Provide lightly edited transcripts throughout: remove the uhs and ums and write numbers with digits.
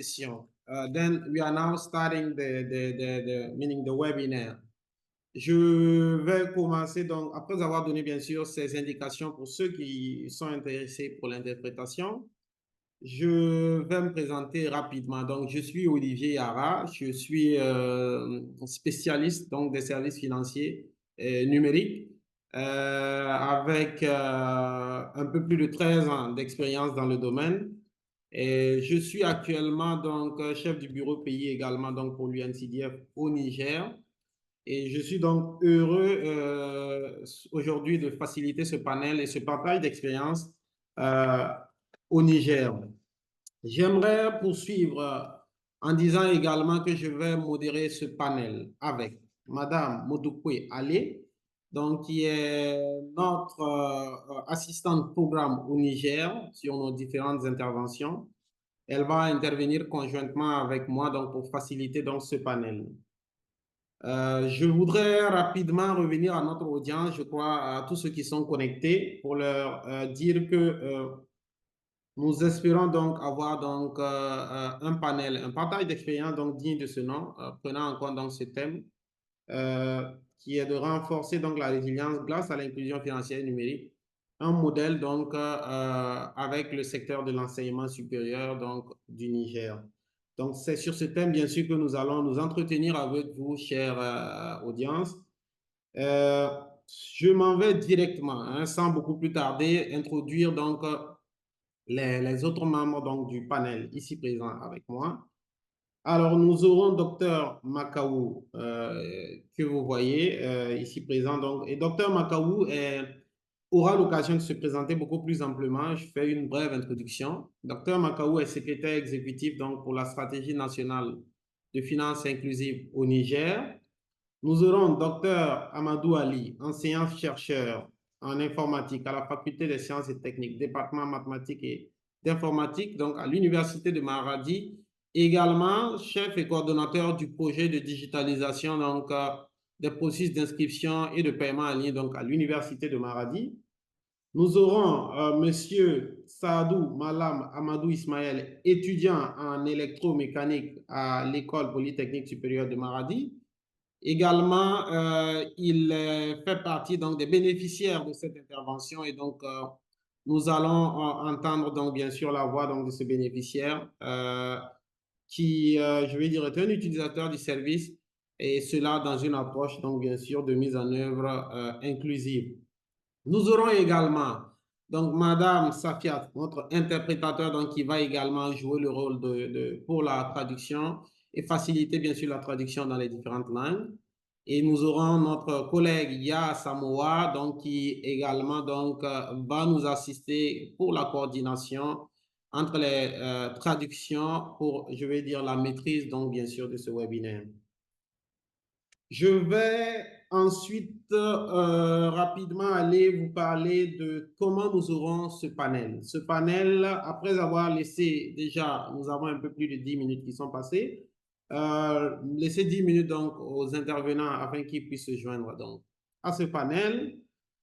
session. Then we are now starting meaning the webinar. Je vais commencer donc, après avoir donné bien sûr ces indications pour ceux qui sont intéressés pour l'interprétation, je vais me présenter rapidement. Donc, je suis Olivier Yara, je suis spécialiste donc des services financiers numériques avec un peu plus de 13 ans d'expérience dans le domaine. Et je suis actuellement donc chef du bureau pays également donc pour l'UNCDF au Niger. Et je suis donc heureux aujourd'hui de faciliter ce panel et ce partage d'expérience euh, au Niger. J'aimerais poursuivre en disant également que je vais modérer ce panel avec Madame Modukwe Ale, donc qui est notre assistante programme au Niger sur nos différentes interventions. Elle va intervenir conjointement avec moi donc pour faciliter donc ce panel. Je voudrais rapidement revenir à notre audience, je crois, à tous ceux qui sont connectés, pour leur dire que nous espérons donc avoir donc un panel, un partage d'expérience donc digne de ce nom, prenant en compte donc ce thème qui est de renforcer donc la résilience grâce à l'inclusion financière numérique, un modèle donc avec le secteur de l'enseignement supérieur donc du Niger. Donc c'est sur ce thème bien sûr que nous allons nous entretenir avec vous, chère audience. Euh, je m'en vais directement, hein, sans beaucoup plus tarder, introduire donc les autres membres donc, du panel ici présents avec moi. Alors, nous aurons Dr Makaou, que vous voyez ici présent. Donc, et Dr Makaou aura l'occasion de se présenter beaucoup plus amplement. Je fais une brève introduction. Dr Makaou est secrétaire exécutif donc, pour la stratégie nationale de finances inclusives au Niger. Nous aurons Dr Amadou Ali, enseignant-chercheur en informatique à la faculté des sciences et techniques, département mathématiques et d'informatique, donc à l'université de Maradi, également chef et coordonnateur du projet de digitalisation donc, des processus d'inscription et de paiement en ligne donc, à l'université de Maradi. Nous aurons Monsieur Saadou Malam Amadou Ismaël, étudiant en électromécanique à l'École polytechnique supérieure de Maradi. Également, il fait partie donc, des bénéficiaires de cette intervention et donc nous allons entendre donc bien sûr la voix donc, de ce bénéficiaire qui, je vais dire, est un utilisateur du service et cela dans une approche donc bien sûr de mise en œuvre inclusive. Nous aurons également donc Madame Safiat, notre interprétateur donc, qui va également jouer le rôle pour la traduction et faciliter bien sûr la traduction dans les différentes langues. Et nous aurons notre collègue Ya Samoa, donc, qui également donc, va nous assister pour la coordination entre les traductions pour, je vais dire, la maîtrise, donc, bien sûr, de ce webinaire. Je vais ensuite rapidement aller vous parler de comment nous aurons ce panel. Ce panel, après avoir laissé déjà, nous avons un peu plus de 10 minutes qui sont passées, laisser 10 minutes donc aux intervenants afin qu'ils puissent se joindre donc à ce panel.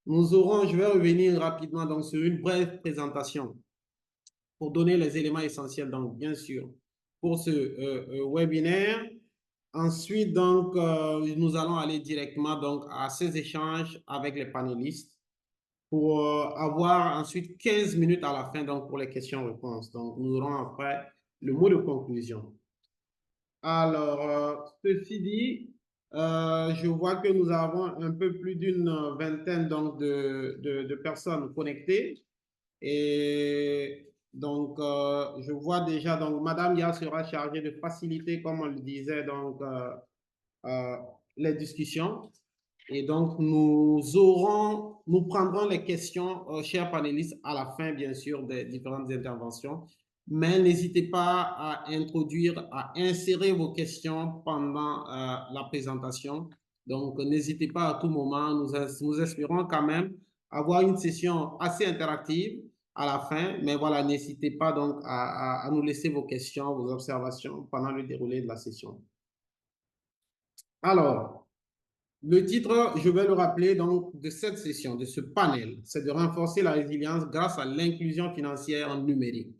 Nous aurons, je vais revenir rapidement donc sur une brève présentation pour donner les éléments essentiels donc bien sûr pour ce webinaire. Ensuite, donc, nous allons aller directement donc, à ces échanges avec les panélistes pour avoir ensuite 15 minutes à la fin donc, pour les questions-réponses. Donc, nous aurons après le mot de conclusion. Alors, ceci dit, je vois que nous avons un peu plus d'une vingtaine donc, de personnes connectées. Et donc, je vois déjà, donc, Madame Ya sera chargée de faciliter, comme on le disait, donc, les discussions. Et donc, nous prendrons les questions, chers panélistes, à la fin, bien sûr, des différentes interventions. Mais n'hésitez pas à introduire, à insérer vos questions pendant la présentation. Donc, n'hésitez pas à tout moment. Nous espérons quand même avoir une session assez interactive à la fin. Mais voilà, n'hésitez pas donc à nous laisser vos questions, vos observations pendant le déroulé de la session. Alors, le titre, je vais le rappeler donc de cette session, de ce panel, c'est de renforcer la résilience grâce à l'inclusion financière numérique.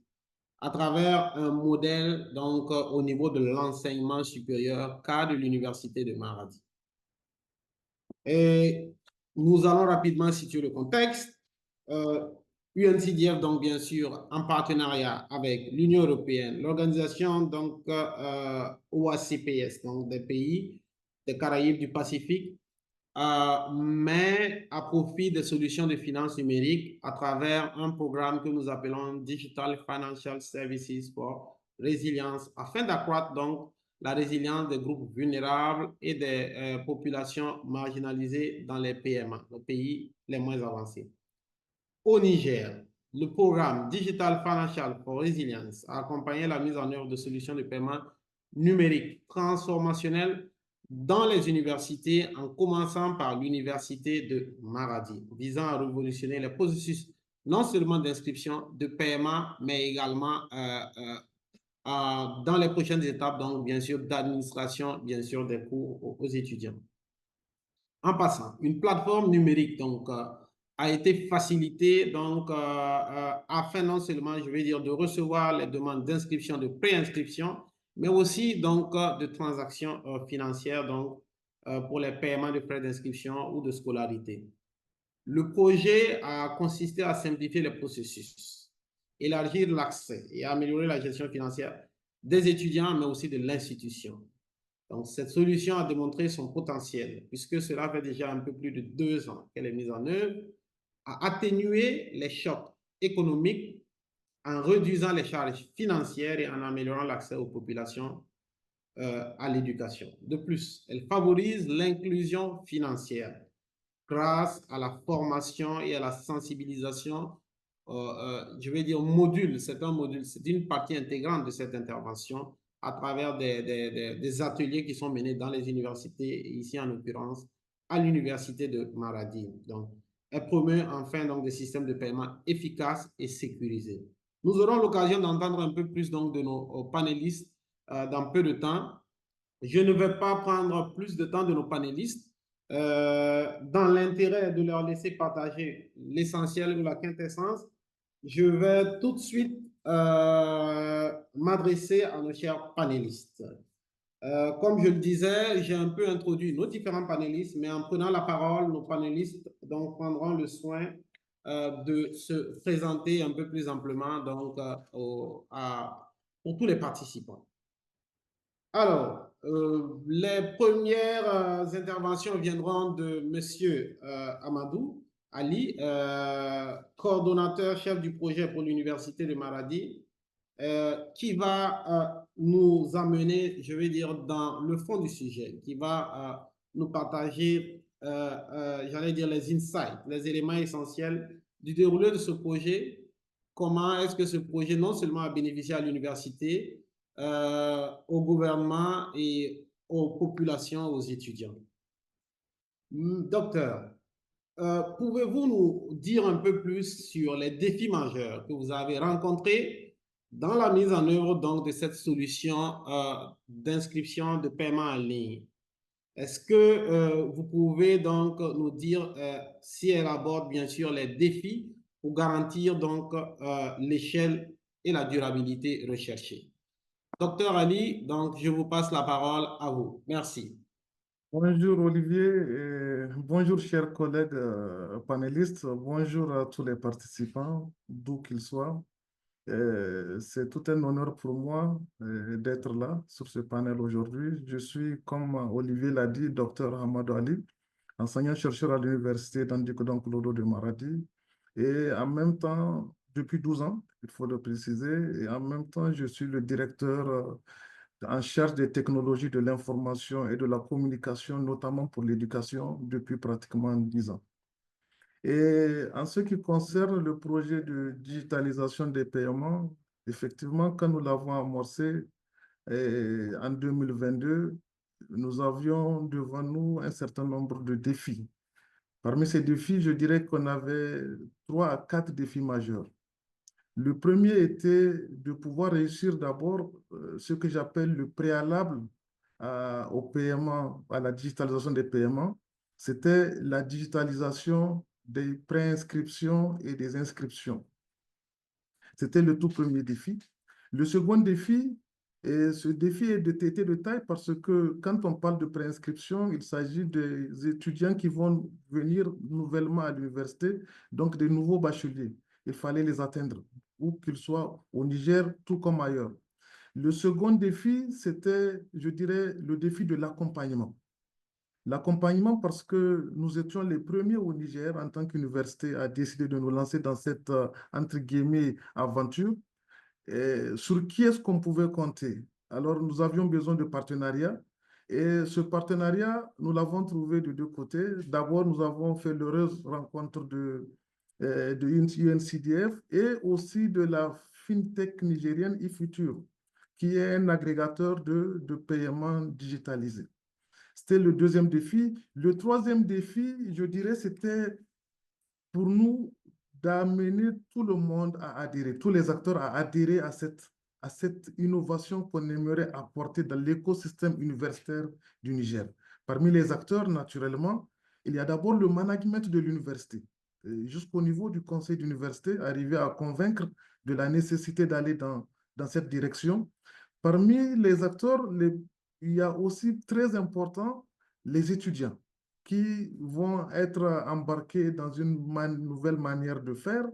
à travers un modèle donc au niveau de l'enseignement supérieur, cas de l'Université de Maradi. Et nous allons rapidement situer le contexte. UNCDF, donc bien sûr, en partenariat avec l'Union européenne, l'organisation donc OACPS, donc des pays des Caraïbes du Pacifique, mais à profit des solutions de finances numériques à travers un programme que nous appelons Digital Financial Services for Resilience, afin d'accroître donc la résilience des groupes vulnérables et des populations marginalisées dans les PMA, les pays les moins avancés. Au Niger, le programme Digital Financial for Resilience a accompagné la mise en œuvre de solutions de paiement numériques transformationnelles dans les universités, en commençant par l'université de Maradi, visant à révolutionner les processus non seulement d'inscription, de paiement, mais également dans les prochaines étapes, donc bien sûr d'administration, bien sûr des cours aux étudiants. En passant, une plateforme numérique donc a été facilitée donc afin non seulement, je vais dire, de recevoir les demandes d'inscription, de préinscription, mais aussi donc de transactions financières donc pour les paiements de frais d'inscription ou de scolarité. Le projet a consisté à simplifier les processus, élargir l'accès et améliorer la gestion financière des étudiants, mais aussi de l'institution. Donc, cette solution a démontré son potentiel, puisque cela fait déjà un peu plus de 2 ans qu'elle est mise en œuvre, à atténuer les chocs économiques en réduisant les charges financières et en améliorant l'accès aux populations à l'éducation. De plus, elle favorise l'inclusion financière grâce à la formation et à la sensibilisation. Je vais dire module, c'est un module, c'est une partie intégrante de cette intervention à travers des ateliers qui sont menés dans les universités, ici en l'occurrence à l'université de Maradi. Donc, elle promeut enfin donc des systèmes de paiement efficaces et sécurisés. Nous aurons l'occasion d'entendre un peu plus donc de nos panélistes dans peu de temps. Je ne vais pas prendre plus de temps de nos panélistes dans l'intérêt de leur laisser partager l'essentiel ou la quintessence. Je vais tout de suite m'adresser à nos chers panélistes. Comme je le disais, j'ai un peu introduit nos différents panélistes, mais en prenant la parole, nos panélistes donc, prendront le soin de se présenter un peu plus amplement donc, pour tous les participants. Alors, les premières interventions viendront de M. Amadou Ali, coordonnateur chef du projet pour l'Université de Maradi, qui va nous amener, je vais dire, dans le fond du sujet, qui va nous partager, j'allais dire, les insights, les éléments essentiels du déroulé de ce projet. Comment est-ce que ce projet non seulement a bénéficié à l'université, au gouvernement et aux populations, aux étudiants. Docteur, pouvez-vous nous dire un peu plus sur les défis majeurs que vous avez rencontrés dans la mise en œuvre donc, de cette solution d'inscription de paiement en ligne? Est-ce que vous pouvez donc nous dire si elle aborde bien sûr les défis pour garantir donc l'échelle et la durabilité recherchée? Docteur Ali, donc je vous passe la parole à vous. Merci. Bonjour Olivier, et bonjour chers collègues panélistes, bonjour à tous les participants, d'où qu'ils soient. C'est tout un honneur pour moi d'être là sur ce panel aujourd'hui. Je suis, comme Olivier l'a dit, docteur Hamadou Ali, enseignant-chercheur à l'université d'Andikodon-Clodo de Maradi. Et en même temps, depuis 12 ans, il faut le préciser, et en même temps, je suis le directeur en charge des technologies de l'information et de la communication, notamment pour l'éducation, depuis pratiquement 10 ans. Et en ce qui concerne le projet de digitalisation des paiements, effectivement, quand nous l'avons amorcé en 2022, nous avions devant nous un certain nombre de défis. Parmi ces défis, je dirais qu'on avait 3 à 4 défis majeurs. Le premier était de pouvoir réussir d'abord ce que j'appelle le préalable au paiement, à la digitalisation des paiements. C'était la digitalisation des préinscriptions et des inscriptions. C'était le tout premier défi. Le second défi, et ce défi était de taille parce que quand on parle de préinscription, il s'agit des étudiants qui vont venir nouvellement à l'université, donc des nouveaux bacheliers. Il fallait les atteindre, où qu'ils soient au Niger, tout comme ailleurs. Le second défi, c'était, je dirais, le défi de l'accompagnement. L'accompagnement parce que nous étions les premiers au Niger en tant qu'université à décider de nous lancer dans cette, entre guillemets, aventure. Et sur qui est-ce qu'on pouvait compter? Alors, nous avions besoin de partenariat. Et ce partenariat, nous l'avons trouvé de deux côtés. D'abord, nous avons fait l'heureuse rencontre de UNCDF et aussi de la FinTech nigérienne eFuture, qui est un agrégateur de paiements digitalisés. C'était le deuxième défi. Le troisième défi, je dirais, c'était pour nous d'amener tout le monde à adhérer, tous les acteurs à adhérer à cette innovation qu'on aimerait apporter dans l'écosystème universitaire du Niger. Parmi les acteurs, naturellement, il y a d'abord le management de l'université, jusqu'au niveau du conseil d'université, arriver à convaincre de la nécessité d'aller dans cette direction. Parmi les acteurs, il y a aussi très important les étudiants qui vont être embarqués dans une nouvelle manière de faire,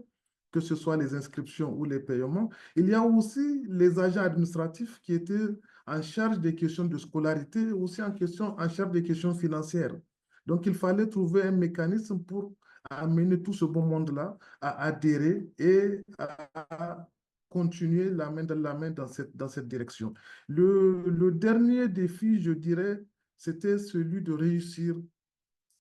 que ce soit les inscriptions ou les paiements. Il y a aussi les agents administratifs qui étaient en charge des questions de scolarité, aussi en charge des questions financières. Donc, il fallait trouver un mécanisme pour amener tout ce beau monde-là à adhérer et à continuer la main dans la main dans cette direction. Le dernier défi, je dirais, c'était celui de réussir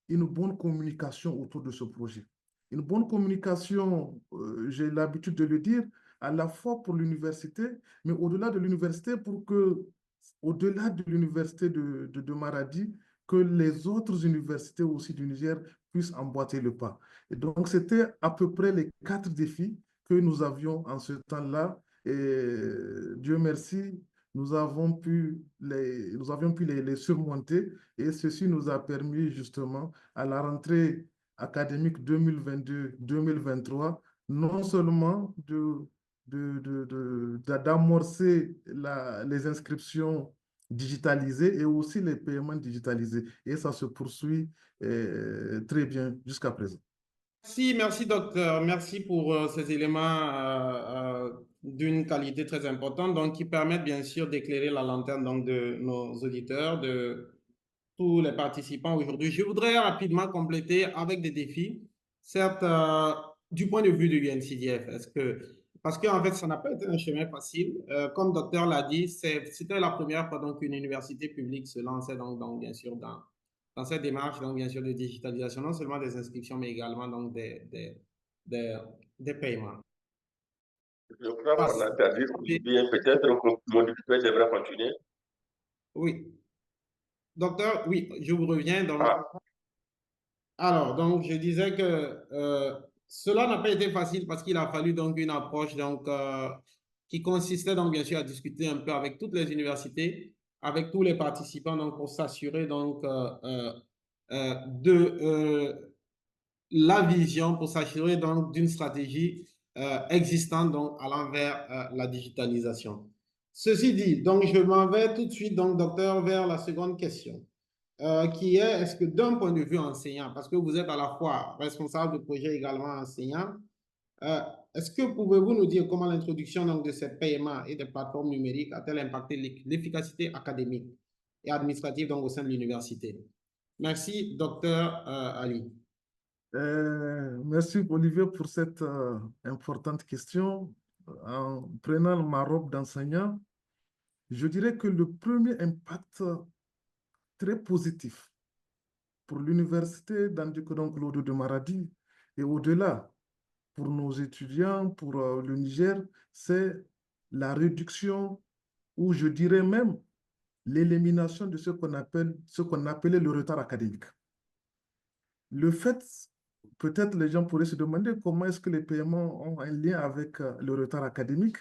une bonne communication autour de ce projet. Une bonne communication, j'ai l'habitude de le dire, à la fois pour l'université, mais au-delà de l'université, pour que, au-delà de l'université de Maradi, que les autres universités aussi du Niger puissent emboîter le pas. Et donc, c'était à peu près les quatre défis que nous avions en ce temps-là. Et Dieu merci, nous avions pu les surmonter et ceci nous a permis justement à la rentrée académique 2022-2023, non seulement d'amorcer les inscriptions digitalisées et aussi les paiements digitalisés. Et ça se poursuit très bien jusqu'à présent. Merci docteur. Merci pour ces éléments d'une qualité très importante, donc qui permettent bien sûr d'éclairer la lanterne donc, de nos auditeurs, de tous les participants aujourd'hui. Je voudrais rapidement compléter avec des défis, certes, du point de vue du UNCDF. Parce qu'en fait, ça n'a pas été un chemin facile. Comme le docteur l'a dit, c'était la première fois donc, qu'une université publique se lançait donc bien sûr, dans cette démarche, donc, bien sûr, de digitalisation, non seulement des inscriptions, mais également donc, des, des paiements. Je crois qu'on a perdu Olivier. Peut-être que mon député devrait continuer. Oui. Docteur, oui, je vous reviens. Donc, alors, donc, je disais que cela n'a pas été facile parce qu'il a fallu donc une approche donc, qui consistait donc bien sûr à discuter un peu avec toutes les universités, avec tous les participants donc pour s'assurer donc de la vision, pour s'assurer donc d'une stratégie existante donc allant vers la digitalisation. Ceci dit, donc je m'en vais tout de suite donc docteur vers la seconde question qui est-ce que d'un point de vue enseignant, parce que vous êtes à la fois responsable de projet également enseignant, euh, est-ce que pouvez-vous nous dire comment l'introduction donc, de ces paiements et des plateformes numériques a-t-elle impacté l'efficacité académique et administrative donc, au sein de l'université? Merci, docteur Ali. Merci Olivier pour cette importante question. En prenant ma robe d'enseignant, je dirais que le premier impact très positif pour l'université Claude de Maradi et au-delà, pour nos étudiants, pour le Niger, c'est la réduction ou je dirais même l'élimination de ce qu'on appelait le retard académique. Le fait, peut-être les gens pourraient se demander comment est-ce que les paiements ont un lien avec le retard académique.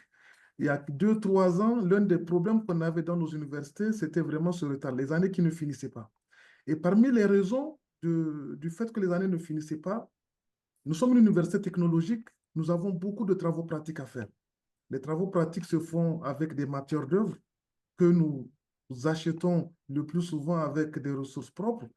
Il y a 2, 3 ans, l'un des problèmes qu'on avait dans nos universités, c'était vraiment ce retard, les années qui ne finissaient pas. Et parmi les raisons du fait que les années ne finissaient pas, nous sommes une université technologique, nous avons beaucoup de travaux pratiques à faire. Les travaux pratiques se font avec des matières d'œuvre que nous achetons le plus souvent avec des ressources propres.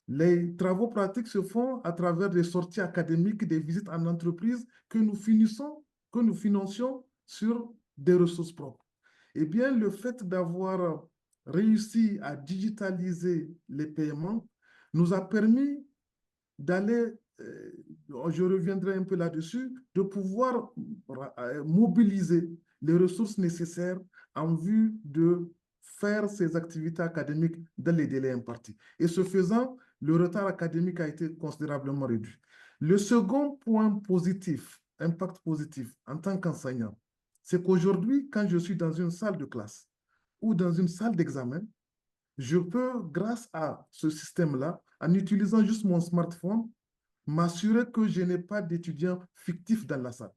Les travaux pratiques se font à travers des sorties académiques, des visites en entreprise que nous financions sur des ressources propres. Eh bien, le fait d'avoir réussi à digitaliser les paiements nous a permis d'aller, je reviendrai un peu là-dessus, de pouvoir mobiliser les ressources nécessaires en vue de faire ces activités académiques dans les délais impartis. Et ce faisant, le retard académique a été considérablement réduit. Le second point positif, impact positif en tant qu'enseignant, c'est qu'aujourd'hui, quand je suis dans une salle de classe ou dans une salle d'examen, je peux, grâce à ce système-là, en utilisant juste mon smartphone, m'assurer que je n'ai pas d'étudiants fictifs dans la salle.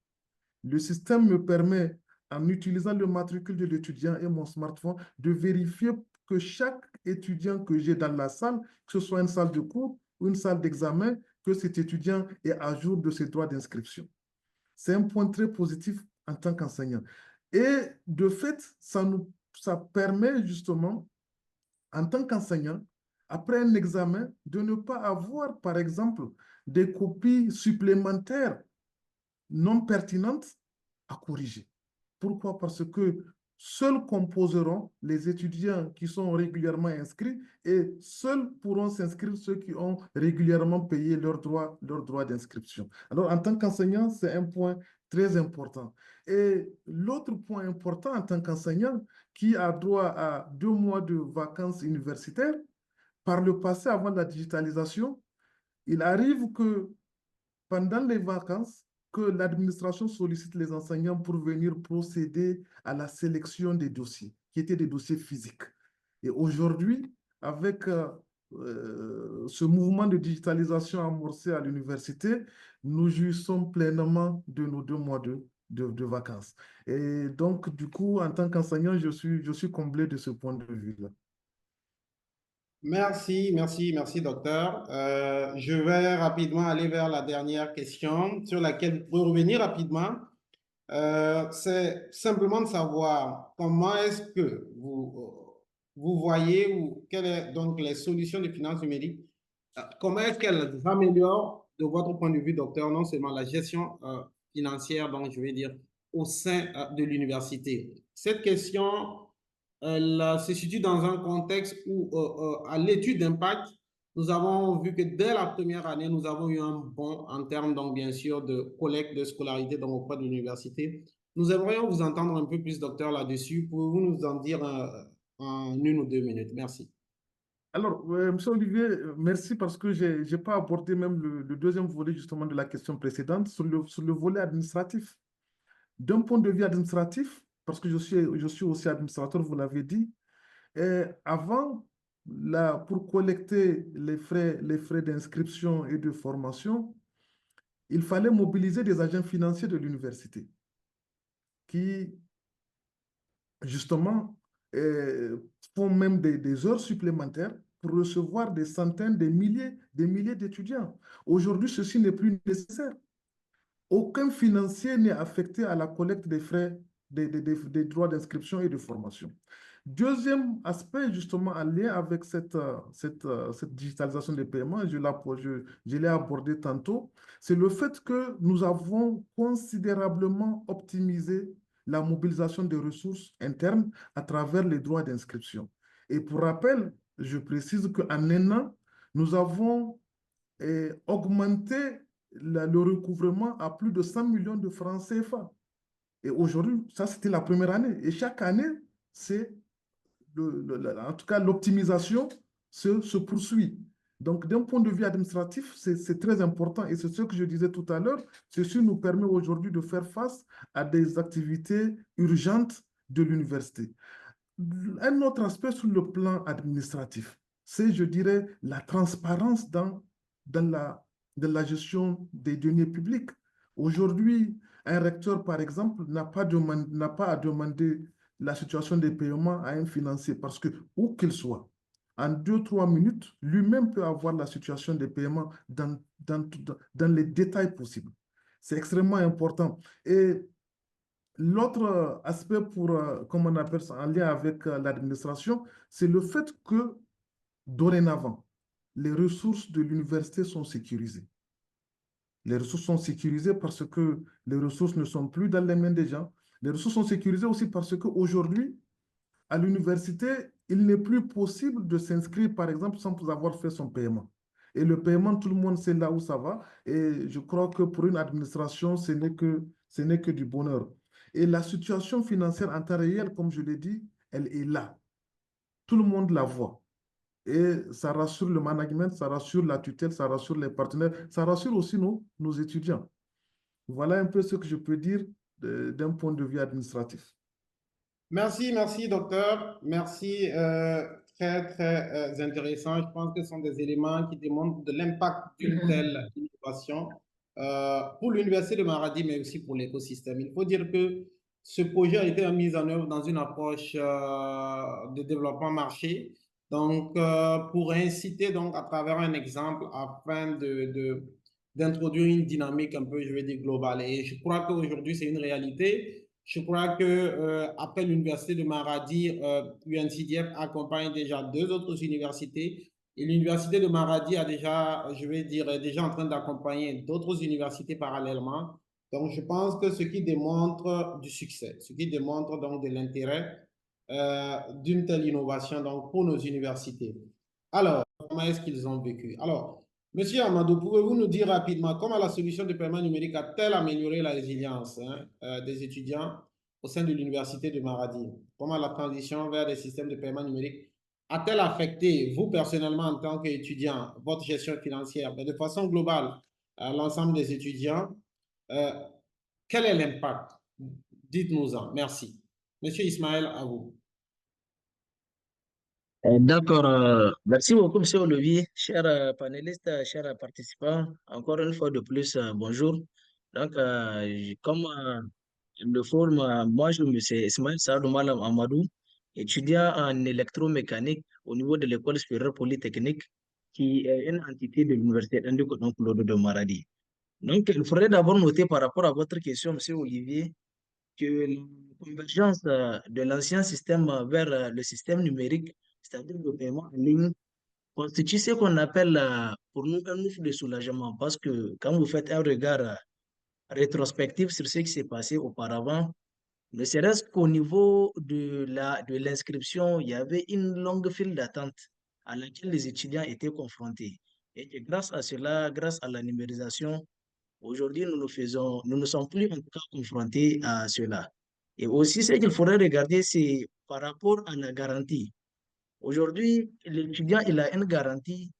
Le système me permet, en utilisant le matricule de l'étudiant et mon smartphone, de vérifier que chaque étudiant que j'ai dans la salle, que ce soit une salle de cours ou une salle d'examen, que cet étudiant est à jour de ses droits d'inscription. C'est un point très positif en tant qu'enseignant. Et de fait, ça permet justement, en tant qu'enseignant, après un examen, de ne pas avoir, par exemple, des copies supplémentaires non pertinentes à corriger. Pourquoi? Parce que seuls composeront les étudiants qui sont régulièrement inscrits et seuls pourront s'inscrire ceux qui ont régulièrement payé leurs droits d'inscription. Alors, en tant qu'enseignant, c'est un point très important. Et l'autre point important en tant qu'enseignant, qui a droit à 2 mois de vacances universitaires, par le passé, avant la digitalisation, il arrive que pendant les vacances, que l'administration sollicite les enseignants pour venir procéder à la sélection des dossiers, qui étaient des dossiers physiques. Et aujourd'hui, avec ce mouvement de digitalisation amorcé à l'université, nous jouissons pleinement de nos 2 mois de vacances. Et donc, du coup, en tant qu'enseignant, je suis comblé de ce point de vue-là. Merci, merci, merci, docteur. Je vais rapidement aller vers la dernière question sur laquelle vous pouvez revenir rapidement. C'est simplement de savoir comment est-ce que vous voyez ou quelles sont donc les solutions de finances numériques, comment est-ce qu'elles améliorent de votre point de vue, docteur, non seulement la gestion financière, donc je vais dire, au sein de l'université. Cette question elle se situe dans un contexte où, à l'étude d'impact, nous avons vu que dès la première année, nous avons eu un bond en termes, donc, bien sûr, de collecte de scolarité donc, auprès de l'université. Nous aimerions vous entendre un peu plus, docteur, là-dessus. Pouvez-vous nous en dire en 1 ou 2 minutes? Merci. Alors, M. Olivier, merci parce que je n'ai pas abordé même le deuxième volet justement de la question précédente sur le volet administratif. D'un point de vue administratif, parce que je suis aussi administrateur, vous l'avez dit, avant, pour collecter les frais d'inscription et de formation, il fallait mobiliser des agents financiers de l'université qui, justement, font même des heures supplémentaires pour recevoir des centaines, des milliers d'étudiants. Aujourd'hui, ceci n'est plus nécessaire. Aucun financier n'est affecté à la collecte des frais, des droits d'inscription et de formation. Deuxième aspect, justement, en lien avec cette digitalisation des paiements, je l'ai abordé tantôt, c'est le fait que nous avons considérablement optimisé la mobilisation des ressources internes à travers les droits d'inscription. Et pour rappel, je précise qu'en 1 an, nous avons augmenté le recouvrement à plus de 100 millions de francs CFA. Et aujourd'hui, ça, c'était la première année. Et chaque année, en tout cas, l'optimisation se poursuit. Donc, d'un point de vue administratif, c'est très important. Et c'est ce que je disais tout à l'heure. Ceci nous permet aujourd'hui de faire face à des activités urgentes de l'université. Un autre aspect sur le plan administratif, c'est, je dirais, la transparence dans la gestion des deniers publics. Aujourd'hui, un recteur, par exemple, n'a pas à demander la situation des paiements à un financier parce que, où qu'il soit, en 2-3 minutes, lui-même peut avoir la situation des paiements dans les détails possibles. C'est extrêmement important. Et L'autre aspect comme on appelle ça, en lien avec l'administration, c'est le fait que dorénavant, les ressources de l'université sont sécurisées. Les ressources sont sécurisées parce que les ressources ne sont plus dans les mains des gens. Les ressources sont sécurisées aussi parce qu'aujourd'hui, à l'université, il n'est plus possible de s'inscrire, par exemple, sans avoir fait son paiement. Et le paiement, tout le monde sait là où ça va. Et je crois que pour une administration, ce n'est que du bonheur. Et la situation financière en temps réel, comme je l'ai dit, elle est là. Tout le monde la voit. Et ça rassure le management, ça rassure la tutelle, ça rassure les partenaires, ça rassure aussi nos étudiants. Voilà un peu ce que je peux dire d'un point de vue administratif. Merci, merci, docteur. Merci, très, très intéressant. Je pense que ce sont des éléments qui démontrent de l'impact d'une telle innovation pour l'Université de Maradi, mais aussi pour l'écosystème. Il faut dire que ce projet a été mis en œuvre dans une approche de développement marché. Donc, pour inciter donc à travers un exemple afin d'introduire une dynamique un peu, je vais dire, globale. Et je crois qu'aujourd'hui, c'est une réalité. Je crois que après l'université de Maradi, UNCDF accompagne déjà deux autres universités. Et l'université de Maradi a déjà, je vais dire, est déjà en train d'accompagner d'autres universités parallèlement. Donc, je pense que ce qui démontre du succès, ce qui démontre donc de l'intérêt d'une telle innovation donc, pour nos universités. Alors, comment est-ce qu'ils ont vécu? Alors, Monsieur Amadou, pouvez-vous nous dire rapidement comment la solution de paiement numérique a-t-elle amélioré la résilience des étudiants au sein de l'Université de Maradi? Comment la transition vers des systèmes de paiement numérique a-t-elle affecté, vous personnellement, en tant qu'étudiant, votre gestion financière, mais de façon globale, l'ensemble des étudiants? Euh, Quel est l'impact? Dites-nous-en. Merci. Monsieur Ismaël, à vous. D'accord, merci beaucoup, Monsieur Olivier, chers panélistes, chers participants. Encore une fois de plus, bonjour. Donc, comme le forum, moi, je me suis Ismaël Saadou Malam Amadou, étudiant en électromécanique au niveau de l'École supérieure polytechnique, qui est une entité de l'Université Claude de Maradi. Donc, il faudrait d'abord noter par rapport à votre question, Monsieur Olivier, que la convergence de l'ancien système vers le système numérique, c'est-à-dire le paiement en ligne, constitue ce qu'on appelle pour nous un ouf de soulagement parce que quand vous faites un regard rétrospectif sur ce qui s'est passé auparavant, ne serait-ce qu'au niveau de l'inscription, il y avait une longue file d'attente à laquelle les étudiants étaient confrontés. Et que grâce à cela, grâce à la numérisation, aujourd'hui, nous ne sommes plus en tout cas confrontés à cela. Et aussi, ce qu'il faudrait regarder, c'est par rapport à la garantie. Aujourd'hui, l'étudiant, il a une garantie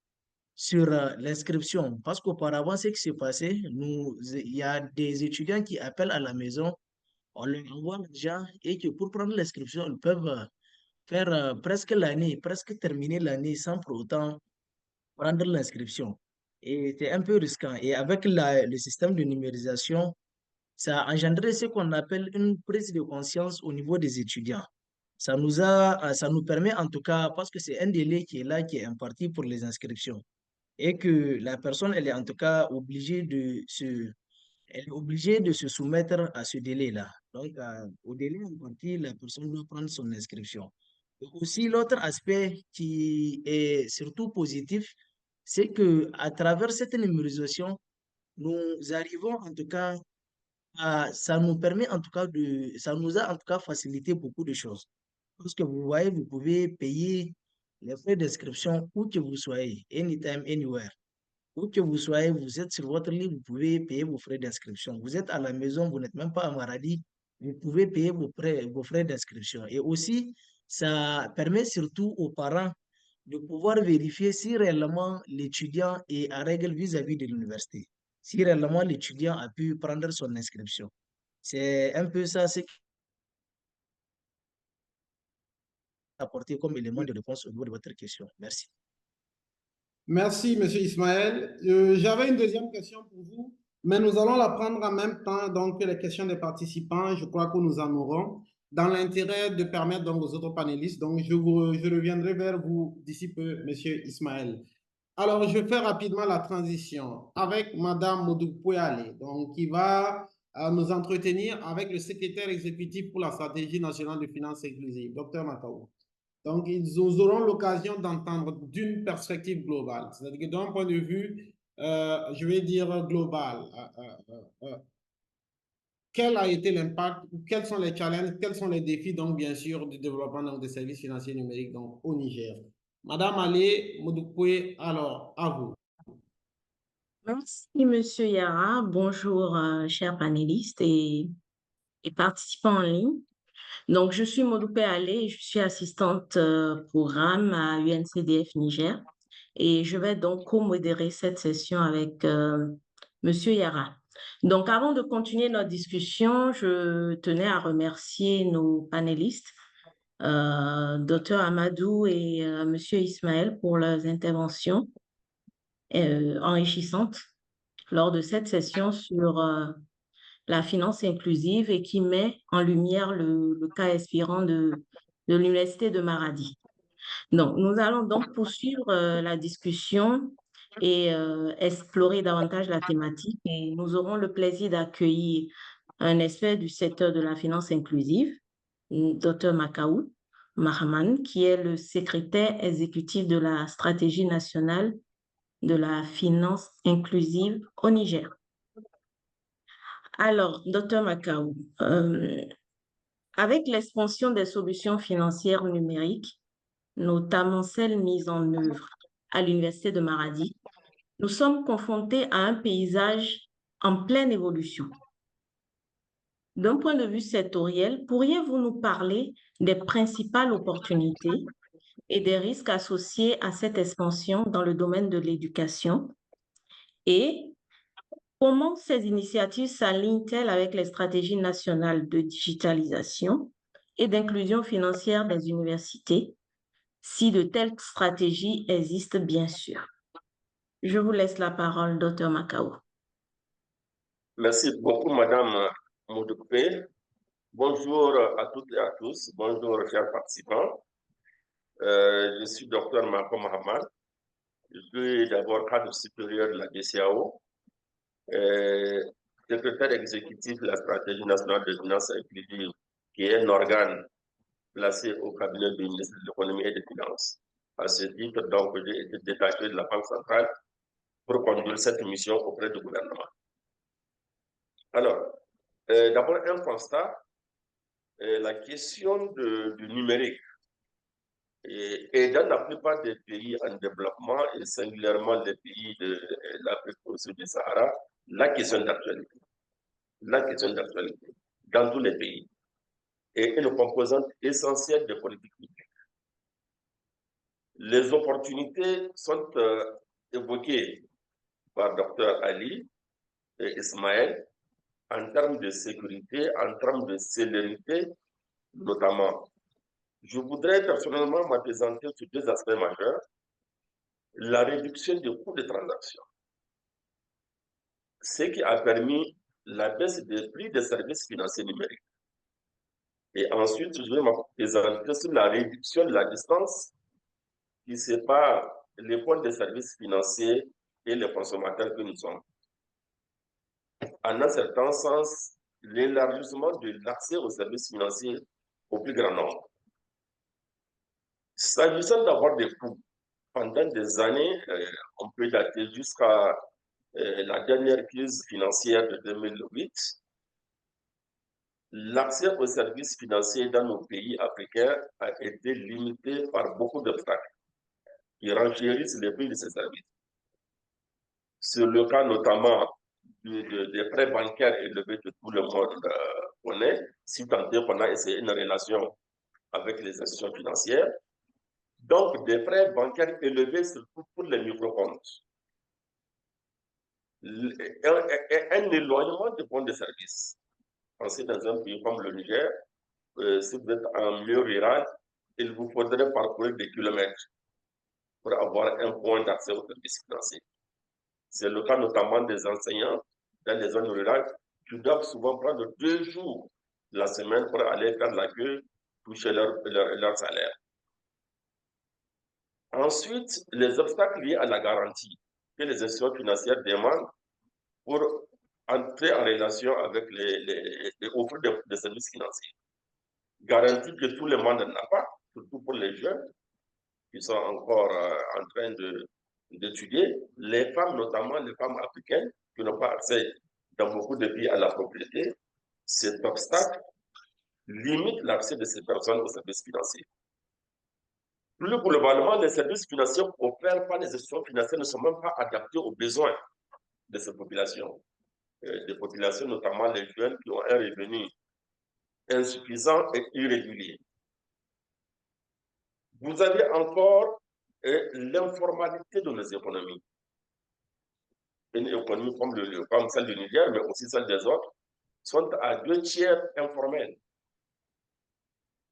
sur l'inscription. Parce qu'auparavant, ce qui s'est passé, il y a des étudiants qui appellent à la maison, on leur envoie l'argent et que pour prendre l'inscription, ils peuvent faire presque l'année, presque terminer l'année sans pour autant prendre l'inscription. Et c'est un peu risquant. Et avec le système de numérisation, ça a engendré ce qu'on appelle une prise de conscience au niveau des étudiants. Ça nous permet en tout cas, parce que c'est un délai qui est là, qui est imparti pour les inscriptions, et que la personne, elle est en tout cas elle est obligée de se soumettre à ce délai-là. Donc, au délai imparti, la personne doit prendre son inscription. Et aussi, l'autre aspect qui est surtout positif, c'est que à travers cette numérisation, nous arrivons en tout cas ça nous permet en tout cas ça nous a en tout cas facilité beaucoup de choses. Parce que vous voyez, vous pouvez payer les frais d'inscription où que vous soyez, anytime, anywhere. Où que vous soyez, vous êtes sur votre lit, vous pouvez payer vos frais d'inscription. Vous êtes à la maison, vous n'êtes même pas à Maradi, vous pouvez payer vos frais d'inscription. Et aussi, ça permet surtout aux parents de pouvoir vérifier si réellement l'étudiant est à règle vis-à-vis de l'université, si réellement l'étudiant a pu prendre son inscription. C'est un peu ça, ce qui a apporté comme élément de réponse au niveau de votre question. Merci. Merci, Monsieur Ismaël. J'avais une deuxième question pour vous, mais nous allons la prendre en même temps donc, que les questions des participants. Je crois que nous en aurons dans l'intérêt de permettre donc, aux autres panélistes. Donc, je reviendrai vers vous d'ici peu, Monsieur Ismaël. Alors, je fais rapidement la transition avec Madame Modou Pouyale, donc qui va à nous entretenir avec le secrétaire exécutif pour la stratégie nationale de finances inclusives, Dr Macao. Donc, nous aurons l'occasion d'entendre d'une perspective globale, c'est-à-dire que d'un point de vue, je vais dire global, quel a été l'impact, quels sont les challenges, quels sont les défis, donc bien sûr, du développement donc, des services financiers numériques donc, au Niger. Madame Ali Moudoukoui, alors, à vous. Merci, Monsieur Yara. Bonjour, chers panélistes et participants en ligne. Donc, je suis Modoupé Allé, je suis assistante programme à UNCDF Niger et je vais donc co-modérer cette session avec Monsieur Yara. Donc, avant de continuer notre discussion, je tenais à remercier nos panélistes, Dr Amadou et Monsieur Ismaël, pour leurs interventions enrichissantes lors de cette session sur la finance inclusive et qui met en lumière le cas inspirant de l'Université de Maradi. Donc, nous allons donc poursuivre la discussion et explorer davantage la thématique et nous aurons le plaisir d'accueillir un expert du secteur de la finance inclusive, Dr Makaou Mahaman, qui est le secrétaire exécutif de la stratégie nationale de la finance inclusive au Niger. Alors, Dr Makaou, avec l'expansion des solutions financières numériques, notamment celles mises en œuvre à l'Université de Maradi, nous sommes confrontés à un paysage en pleine évolution. D'un point de vue sectoriel, pourriez-vous nous parler des principales opportunités et des risques associés à cette expansion dans le domaine de l'éducation et comment ces initiatives s'alignent-elles avec les stratégies nationales de digitalisation et d'inclusion financière des universités, si de telles stratégies existent bien sûr? Je vous laisse la parole, Dr Makaou. Merci beaucoup, Madame Moudoukoupé. Bonjour à toutes et à tous. Bonjour, chers participants. Je suis Dr Mako Mahamad. Je suis d'abord cadre supérieur de la BCAO, secrétaire exécutif de la stratégie nationale de finances inclusive, qui est un organe placé au cabinet du ministre de l'économie et des finances. À ce titre, donc, j'ai été détaché de la Banque centrale pour conduire cette mission auprès du gouvernement. Alors, d'abord, un constat, la question du numérique et dans la plupart des pays en développement, et singulièrement les pays de l'Afrique au sud du Sahara, la question d'actualité. La question d'actualité dans tous les pays est une composante essentielle des politiques publiques. Les opportunités sont évoquées par Dr Ali et Ismaël en termes de sécurité, en termes de célérité, notamment. Je voudrais personnellement m'appesantir sur deux aspects majeurs. La réduction des coûts de transaction, ce qui a permis la baisse des prix des services financiers numériques. Et ensuite, je vais m'appesantir sur la réduction de la distance qui sépare les points de services financiers et les consommateurs que nous sommes. En un certain sens, l'élargissement de l'accès aux services financiers au plus grand nombre. S'agissant d'avoir des coûts, pendant des années, on peut dater jusqu'à la dernière crise financière de 2008, l'accès aux services financiers dans nos pays africains a été limité par beaucoup d'obstacles qui renchérissent les prix de ces services. C'est le cas notamment des frais bancaires élevés que tout le monde connaît, si tant est qu'on a essayé une relation avec les institutions financières. Donc, des frais bancaires élevés, surtout pour les microcomptes. Un éloignement des points de service. Pensez dans un pays comme le Niger, si vous êtes en milieu rural, il vous faudrait parcourir des kilomètres pour avoir un point d'accès aux services financiers. C'est le cas notamment des enseignants dans les zones rurales qui doivent souvent prendre 2 jours la semaine pour aller faire la queue, toucher leur salaire. Ensuite, les obstacles liés à la garantie que les institutions financières demandent pour entrer en relation avec les offres de services financiers. Garantie que tout le monde n'a pas, surtout pour les jeunes qui sont encore en train d'étudier, les femmes, notamment les femmes africaines, qui n'ont pas accès dans beaucoup de pays à la propriété. Cet obstacle limite l'accès de ces personnes aux services financiers. Plus globalement, les services financiers offerts par les institutions financières ne sont même pas adaptés aux besoins de ces populations. Des populations, notamment les jeunes qui ont un revenu insuffisant et irrégulier. Vous avez encore l'informalité de nos économies. Une économie comme celle du Niger, mais aussi celle des autres, sont à 2/3 informelles.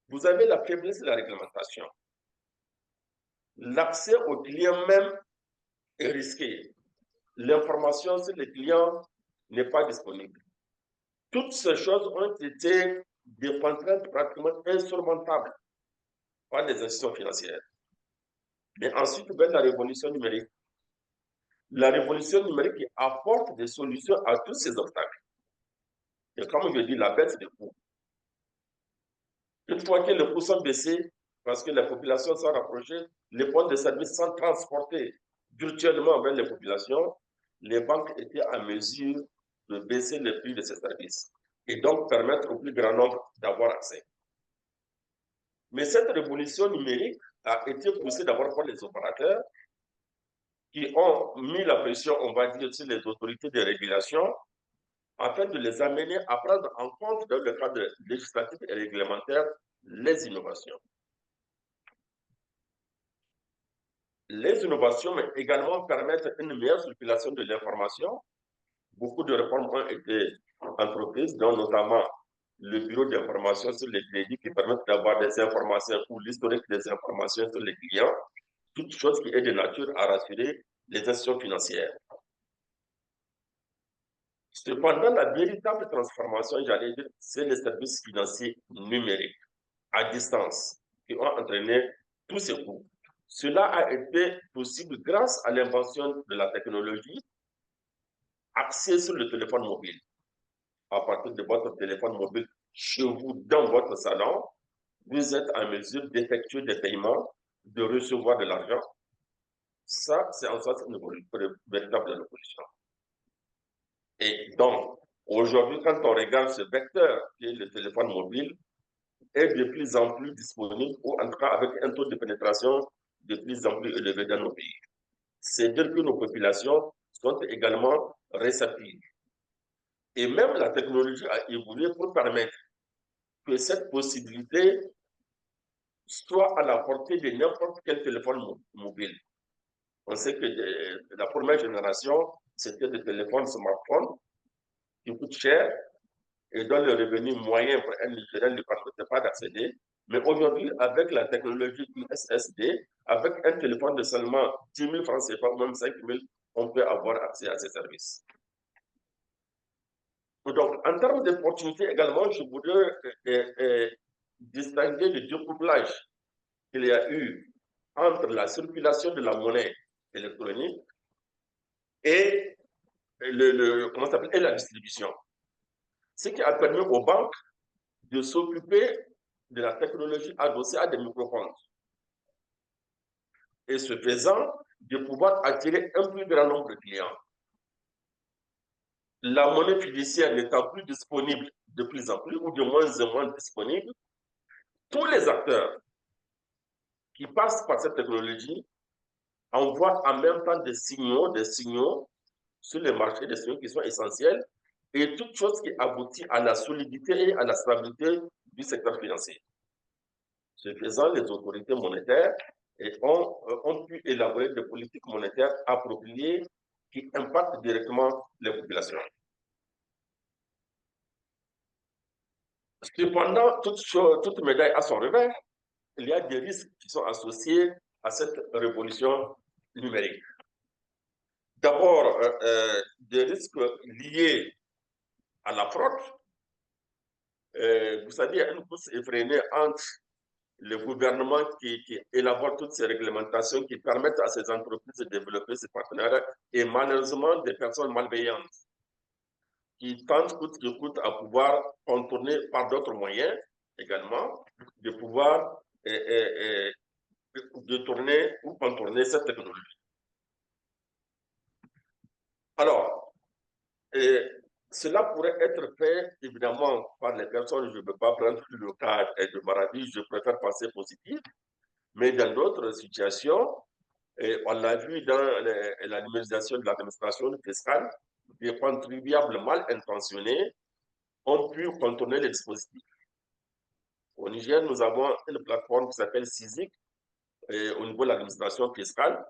Vous avez la faiblesse de la réglementation. L'accès aux clients même est risqué. L'information sur les clients n'est pas disponible. Toutes ces choses ont été des contraintes pratiquement insurmontables par les institutions financières. Mais ensuite, vient la révolution numérique. La révolution numérique qui apporte des solutions à tous ces obstacles. Et comme je dis, la baisse des coûts. Une fois que les coûts sont baissés, parce que les populations sont rapprochées, les postes de services sont transportés virtuellement vers les populations, les banques étaient en mesure de baisser les prix de ces services et donc permettre au plus grand nombre d'avoir accès. Mais cette révolution numérique a été poussée d'abord par les opérateurs qui ont mis la pression, on va dire, sur les autorités de régulation afin de les amener à prendre en compte dans le cadre législatif et réglementaire les innovations. Les innovations, mais également permettre une meilleure circulation de l'information. Beaucoup de réformes ont été entreprises, dont notamment le bureau d'information sur les crédits qui permettent d'avoir des informations ou l'historique des informations sur les clients, toute chose qui est de nature à rassurer les institutions financières. Cependant, la véritable transformation, j'allais dire, c'est les services financiers numériques à distance qui ont entraîné tous ces coûts. Cela a été possible grâce à l'invention de la technologie axée sur le téléphone mobile. À partir de votre téléphone mobile, chez vous, dans votre salon, vous êtes en mesure d'effectuer des paiements, de recevoir de l'argent. Ça, c'est en soi une véritable révolution. Et donc, aujourd'hui, quand on regarde ce vecteur qui est le téléphone mobile, est de plus en plus disponible, ou en tout cas avec un taux de pénétration de plus en plus élevé dans nos pays. C'est dire que nos populations sont également réceptives. Et même la technologie a évolué pour permettre que cette possibilité soit à la portée de n'importe quel téléphone mobile. On sait que la première génération, c'était des téléphones smartphones qui coûtent cher et dont le revenu moyen pour un Nigérien ne permettait pas d'accéder. Mais aujourd'hui, avec la technologie USSD, avec un téléphone de seulement 10 000 francs CFA ou même 5 000, on peut avoir accès à ces services. Donc, en termes d'opportunités également, je voudrais distinguer le découplage qu'il y a eu entre la circulation de la monnaie électronique et, et la distribution. Ce qui a permis aux banques de s'occuper de la technologie adossée à des microcomptes. Et ce faisant, de pouvoir attirer un plus grand nombre de clients. La monnaie fiduciaire n'étant plus disponible de plus en plus, ou de moins en moins disponible, tous les acteurs qui passent par cette technologie envoient en même temps des signaux sur les marchés, des signaux qui sont essentiels, et toute chose qui aboutit à la solidité et à la stabilité du secteur financier. Ce faisant, les autorités monétaires ont pu élaborer des politiques monétaires appropriées qui impactent directement les populations. Cependant, toute médaille a son revers. Il y a des risques qui sont associés à cette révolution numérique. D'abord, des risques liés à la fraude. Vous savez, il y a une course effrénée entre le gouvernement qui élabore toutes ces réglementations qui permettent à ces entreprises de développer ces partenariats et malheureusement des personnes malveillantes qui tentent coûte que coûte à pouvoir contourner par d'autres moyens également, de pouvoir détourner ou contourner cette technologie. Alors, cela pourrait être fait évidemment par les personnes, je ne veux pas prendre le cas de Maradi, je préfère penser positif, mais dans d'autres situations, on l'a vu dans la numérisation de l'administration fiscale, des contribuables mal intentionnés ont pu contourner les dispositifs. Au Niger, nous avons une plateforme qui s'appelle CISIC au niveau de l'administration fiscale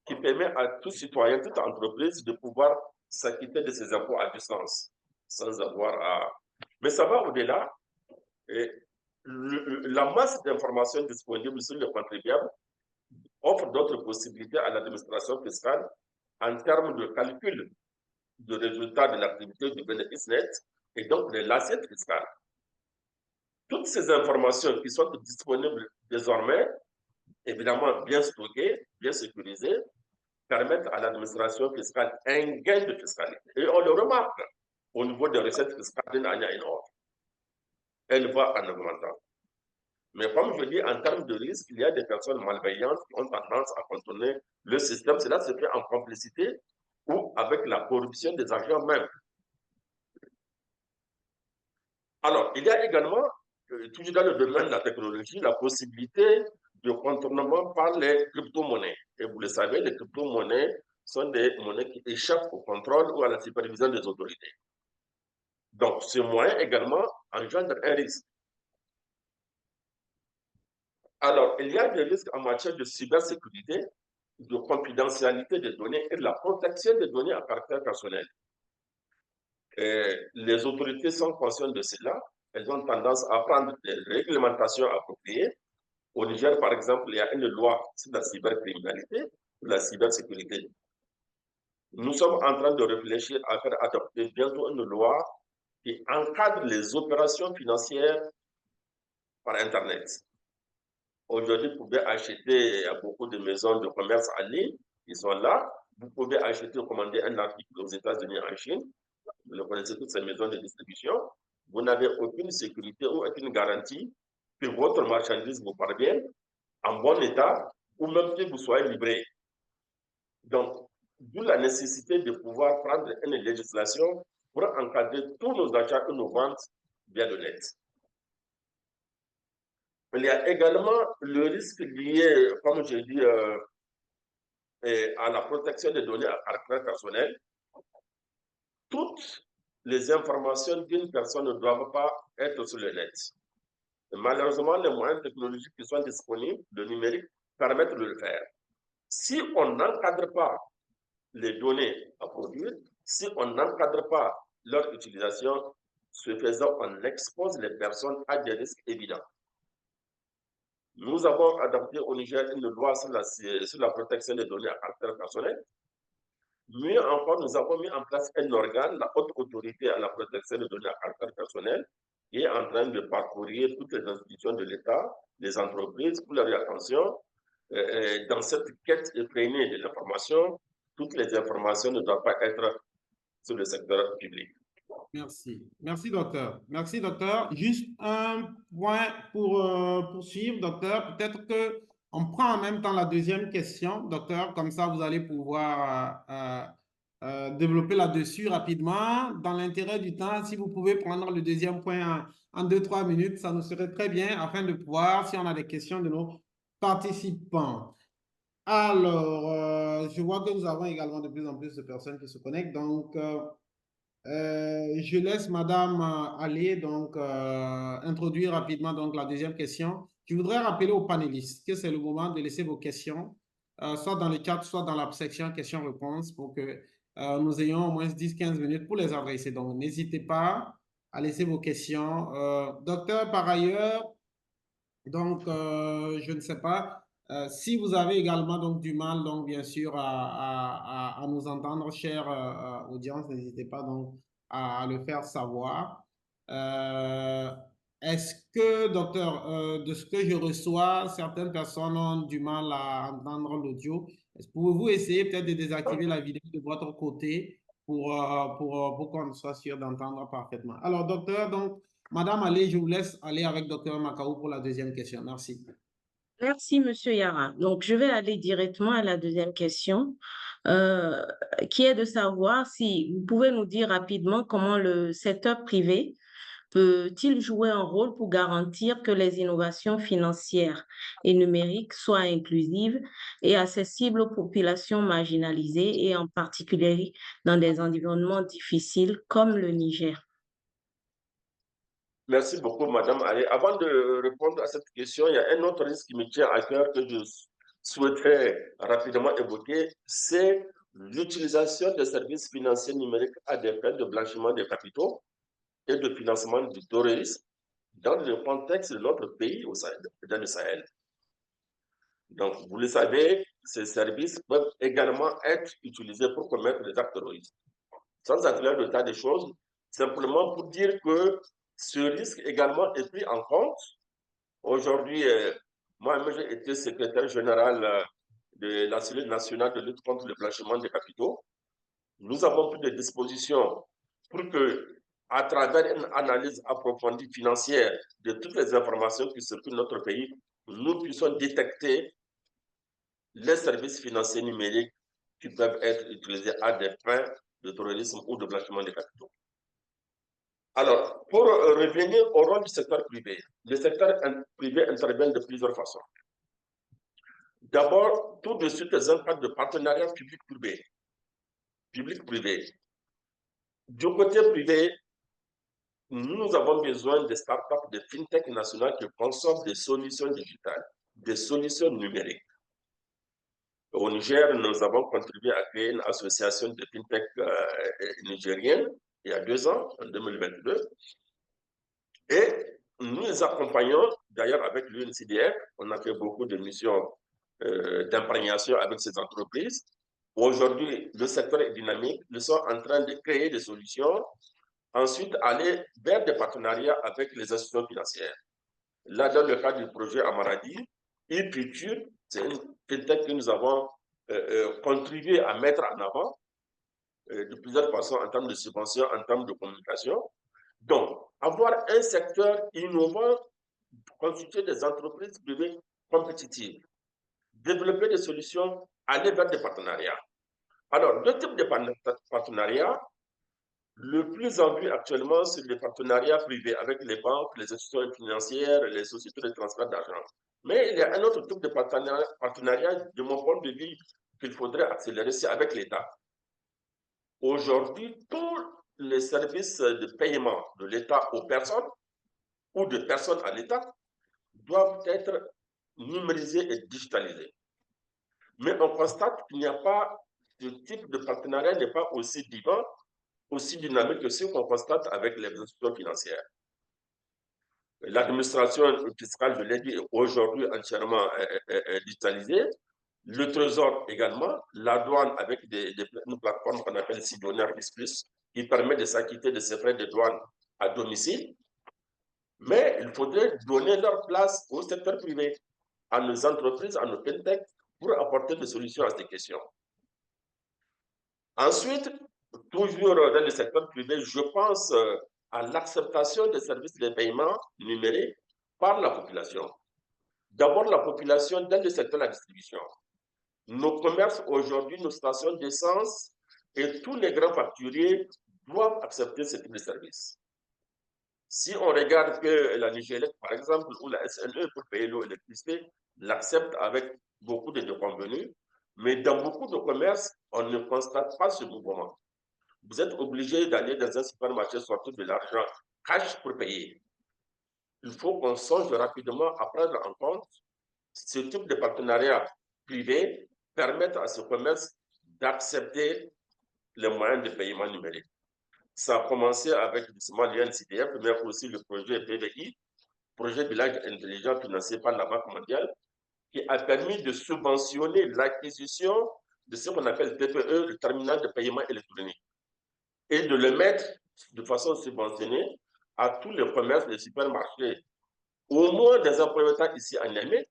qui permet à tout citoyen, toute entreprise de pouvoir s'acquitter de ses impôts à distance sans avoir à... Mais ça va au-delà. La masse d'informations disponibles sur le contribuable offre d'autres possibilités à l'administration fiscale en termes de calcul de résultats de l'activité du bénéfice net et donc de l'assiette fiscale. Toutes ces informations qui sont disponibles désormais, évidemment bien stockées, bien sécurisées, permettent à l'administration fiscale un gain de fiscalité. Et on le remarque au niveau des recettes fiscales d'une année à une autre. Elle va en augmentant. Mais comme je dis, en termes de risque, il y a des personnes malveillantes qui ont tendance à contourner le système. Cela se fait en complicité ou avec la corruption des agents même. Alors, il y a également, toujours dans le domaine de la technologie, la possibilité de contournement par les crypto-monnaies. Et vous le savez, les crypto-monnaies sont des monnaies qui échappent au contrôle ou à la supervision des autorités. Donc, ce moyen également engendre un risque. Alors, il y a des risques en matière de cybersécurité, de confidentialité des données et de la protection des données à caractère personnel. Les autorités sont conscientes de cela. Elles ont tendance à prendre des réglementations appropriées. Au Niger, par exemple, il y a une loi sur la cybercriminalité, sur la cybersécurité. Nous sommes en train de réfléchir à faire adopter bientôt une loi qui encadre les opérations financières par Internet. Aujourd'hui, vous pouvez acheter à beaucoup de maisons de commerce en ligne, ils sont là. Vous pouvez acheter ou commander un article aux États-Unis, en Chine. Vous connaissez toutes ces maisons de distribution. Vous n'avez aucune sécurité ou aucune garantie que votre marchandise vous parvienne en bon état ou même que vous soyez livré. Donc, d'où la nécessité de pouvoir prendre une législation pour encadrer tous nos achats et nos ventes via le net. Il y a également le risque lié, comme je dis, à la protection des données à caractère personnel. Toutes les informations d'une personne ne doivent pas être sur le net. Et malheureusement, les moyens technologiques qui sont disponibles, le numérique, permettent de le faire. Si on n'encadre pas les données à produire, si on n'encadre pas leur utilisation, ce faisant, on expose les personnes à des risques évidents. Nous avons adopté au Niger une loi sur la protection des données à caractère personnel. Mieux encore, nous avons mis en place un organe, la Haute Autorité à la protection des données à caractère personnel, qui est en train de parcourir toutes les institutions de l'État, les entreprises, pour leur attention. Dans cette quête effrénée de l'information, toutes les informations ne doivent pas être sur le secteur public. Merci. Merci, docteur. Merci, docteur. Juste un point pour poursuivre, docteur. Peut-être qu'on prend en même temps la deuxième question, docteur. Comme ça, vous allez pouvoir développer là-dessus rapidement. Dans l'intérêt du temps, si vous pouvez prendre le deuxième point en 2-3 minutes, ça nous serait très bien afin de pouvoir, si on a des questions de nos participants. Alors, je vois que nous avons également de plus en plus de personnes qui se connectent. Donc, je laisse Madame aller donc introduire rapidement donc la deuxième question. Je voudrais rappeler aux panélistes que c'est le moment de laisser vos questions, soit dans le chat, soit dans la section questions-réponses pour que nous ayons au moins 10-15 minutes pour les adresser. Donc, n'hésitez pas à laisser vos questions. Docteur, par ailleurs, donc, je ne sais pas si vous avez également donc du mal, donc bien sûr, à nous entendre, chère audience, n'hésitez pas donc à le faire savoir. Est-ce que, docteur, de ce que je reçois, certaines personnes ont du mal à entendre l'audio. Pouvez-vous essayer peut-être de désactiver la vidéo de votre côté pour qu'on soit sûr d'entendre parfaitement. Alors, docteur, donc, Madame Ali, je vous laisse aller avec docteur Makaou pour la deuxième question. Merci. Merci, Monsieur Yara. Donc, je vais aller directement à la deuxième question, qui est de savoir si vous pouvez nous dire rapidement comment le secteur privé peut-il jouer un rôle pour garantir que les innovations financières et numériques soient inclusives et accessibles aux populations marginalisées et en particulier dans des environnements difficiles comme le Niger? Merci beaucoup, Madame Ali. Avant de répondre à cette question, il y a un autre risque qui me tient à cœur que je souhaiterais rapidement évoquer, c'est l'utilisation des services financiers numériques à des fins de blanchiment des capitaux et de financement du terrorisme dans le contexte de notre pays dans le Sahel. Donc, vous le savez, ces services peuvent également être utilisés pour commettre des actes terroristes. Sans entrer dans le tas des choses, simplement pour dire que ce risque également est pris en compte. Aujourd'hui, moi-même, j'ai été secrétaire général de la cellule nationale de lutte contre le blanchiment des capitaux. Nous avons pris des dispositions pour que, à travers une analyse approfondie financière de toutes les informations qui circulent dans notre pays, nous puissions détecter les services financiers numériques qui peuvent être utilisés à des fins de terrorisme ou de blanchiment des capitaux. Alors, pour revenir au rôle du secteur privé, le secteur privé intervient de plusieurs façons. D'abord, tout de suite, les impacts de partenariat public-privé. Du côté privé, nous avons besoin de startups de fintech nationales qui consomment des solutions digitales, des solutions numériques. Au Niger, nous avons contribué à créer une association de fintech nigérienne il y a 2 ans, en 2022. Et nous les accompagnons, d'ailleurs avec l'UNCDF, on a fait beaucoup de missions d'imprégnation avec ces entreprises. Aujourd'hui, le secteur est dynamique, ils sont en train de créer des solutions, ensuite aller vers des partenariats avec les institutions financières. Là, dans le cadre du projet Amaradi, e-Future, c'est une fintech que nous avons contribué à mettre en avant de plusieurs façons en termes de subventions, en termes de communication. Donc, avoir un secteur innovant, constituer des entreprises privées compétitives, développer des solutions, aller vers des partenariats. Alors, 2 types de partenariats. Le plus en vue actuellement, c'est les partenariats privés avec les banques, les institutions financières, les sociétés de transfert d'argent. Mais il y a un autre type de partenariat, de mon point de vue, qu'il faudrait accélérer, c'est avec l'État. Aujourd'hui, tous les services de paiement de l'État aux personnes ou de personnes à l'État doivent être numérisés et digitalisés. Mais on constate qu'il n'y a pas, ce type de partenariat n'est pas aussi vivant, aussi dynamique que ce qu'on constate avec les institutions financières. L'administration fiscale, je l'ai dit, est aujourd'hui entièrement digitalisée. Le Trésor également, la douane avec une plateforme qu'on appelle Sidonia Plus, qui permet de s'acquitter de ses frais de douane à domicile. Mais il faudrait donner leur place au secteur privé, à nos entreprises, à nos fintech, pour apporter des solutions à ces questions. Ensuite, toujours dans le secteur privé, je pense à l'acceptation des services de paiement numériques par la population. D'abord, la population dans le secteur de la distribution. Nos commerces aujourd'hui, nos stations d'essence et tous les grands facturiers doivent accepter ce type de service. Si on regarde que la Nigélec, par exemple, ou la SNE pour payer l'eau et l'électricité, l'accepte avec beaucoup de déconvenus, mais dans beaucoup de commerces, on ne constate pas ce mouvement. Vous êtes obligé d'aller dans un supermarché sortir de l'argent cash pour payer. Il faut qu'on songe rapidement à prendre en compte ce type de partenariat privé permettre à ce commerce d'accepter les moyens de paiement numérique. Ça a commencé avec justement l'UNCDF, mais aussi le projet PVI, projet village intelligent financé par la Banque mondiale, qui a permis de subventionner l'acquisition de ce qu'on appelle TPE, le terminal de paiement électronique, et de le mettre de façon subventionnée à tous les commerces, les supermarchés, au moins dans un premier temps ici à Niamey,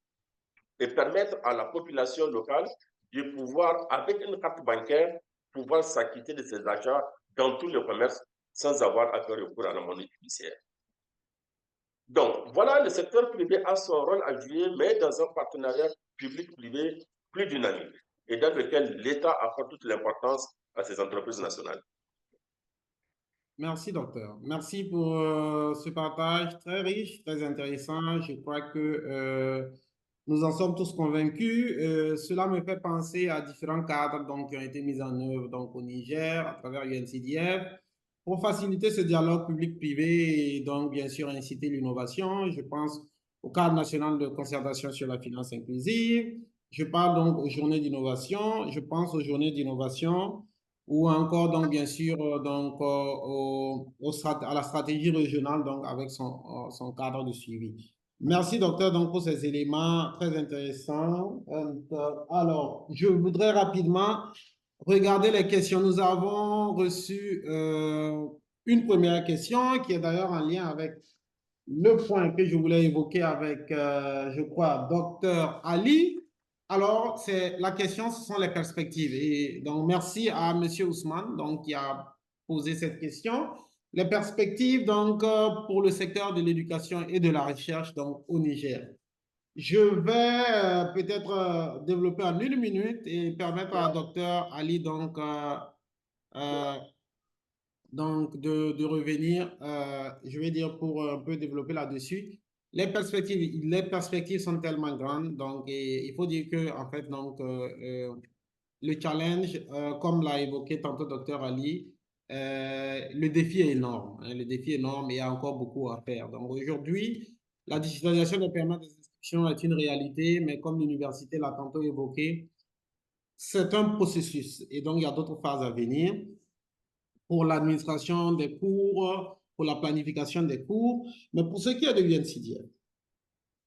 et permettre à la population locale de pouvoir, avec une carte bancaire, pouvoir s'acquitter de ses achats dans tout le commerce sans avoir à faire recours à la monnaie fiduciaire. Donc, voilà, le secteur privé a son rôle à jouer, mais dans un partenariat public-privé plus dynamique et dans lequel l'État apporte toute l'importance à ces entreprises nationales. Merci, docteur. Merci pour ce partage très riche, très intéressant. Je crois que nous en sommes tous convaincus. Cela me fait penser à différents cadres donc, qui ont été mis en œuvre donc, au Niger à travers UNCDF pour faciliter ce dialogue public-privé et donc bien sûr inciter l'innovation. Je pense au cadre national de concertation sur la finance inclusive. Je parle donc aux journées d'innovation. Je pense aux journées d'innovation ou encore donc bien sûr donc à la stratégie régionale donc avec son cadre de suivi. Merci docteur donc pour ces éléments très intéressants. Alors, je voudrais rapidement regarder les questions. Nous avons reçu une première question qui est d'ailleurs en lien avec le point que je voulais évoquer avec, je crois, docteur Ali. Alors, la question, ce sont les perspectives. Et donc, merci à M. Ousmane donc, qui a posé cette question. Les perspectives donc, pour le secteur de l'éducation et de la recherche donc, au Niger. Je vais peut-être développer en 1 minute et permettre à docteur Ali donc de revenir, je vais dire, pour un peu développer là-dessus. Les perspectives sont tellement grandes, donc il faut dire que, en fait, donc, le challenge, comme l'a évoqué tantôt docteur Ali, le défi est énorme. Hein, le défi est énorme et il y a encore beaucoup à faire. Donc aujourd'hui, la digitalisation des permis des inscriptions est une réalité, mais comme l'université l'a tantôt évoqué, c'est un processus et donc il y a d'autres phases à venir pour l'administration des cours, pour la planification des cours. Mais pour ce qui est de l'UNCDF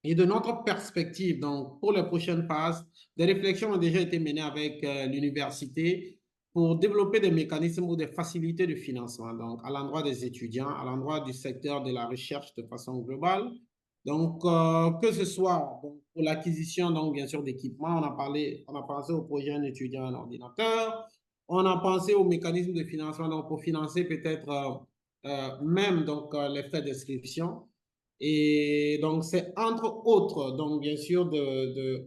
et de notre perspective, donc pour les prochaines phases, des réflexions ont déjà été menées avec l'université pour développer des mécanismes ou des facilités de financement, donc à l'endroit des étudiants, à l'endroit du secteur de la recherche de façon globale. Donc, que ce soit donc, pour l'acquisition, donc bien sûr, d'équipements, on a pensé au projet Un étudiant, un ordinateur, on a pensé au mécanisme de financement donc, pour financer peut-être même donc, les frais d'inscription. Et donc, c'est entre autres, donc bien sûr, de